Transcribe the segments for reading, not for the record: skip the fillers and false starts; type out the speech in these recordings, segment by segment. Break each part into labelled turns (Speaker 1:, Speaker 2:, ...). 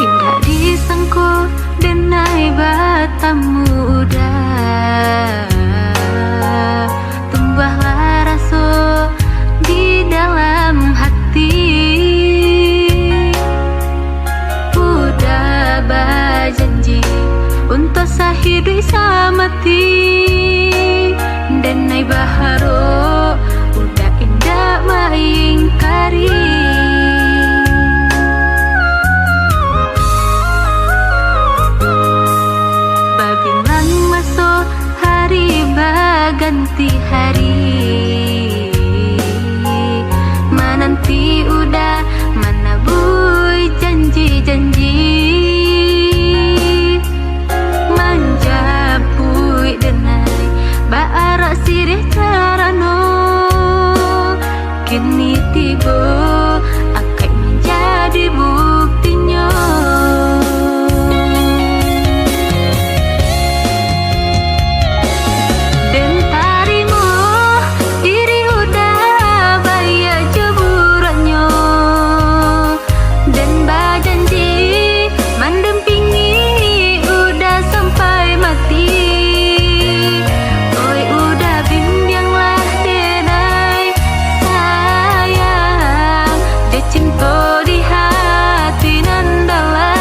Speaker 1: Indah disengku denai batamu udah tumbuhlah rasa di dalam hati. Udah berjanji untuk sehidup samati, denai baharo udah indah maingkari. Babilang masuk hari baganti hari, menanti udah menabui janji-janji, menjapui denai baarak sirih carano, kini tiba akan menjadi buktinya. Dan tarimu diri udah bayar jeburannya, dan berjanji mendampingi udah sampai mati. Oi udah bimbinglah denai sayang, dia cinta di hati nan dalam.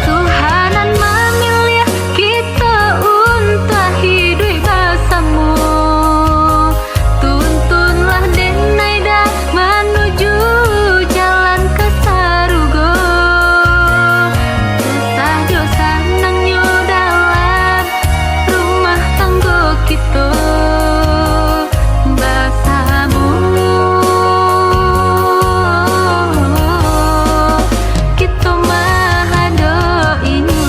Speaker 1: Tuhanan memilih kita untuk hidup bersama, tuntunlah denai dah menuju jalan ke sarugo. Susah jo senangnya dalam rumah tangga kita bersama. Kita mahadoinu.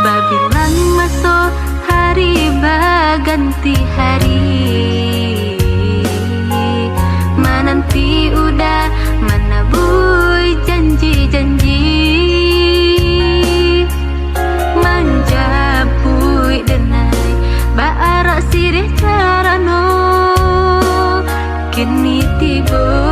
Speaker 1: Babilang masuk hari baganti hari, menanti udah menabui janji-janji, menjapui denai baarak sirih carano, kini tiba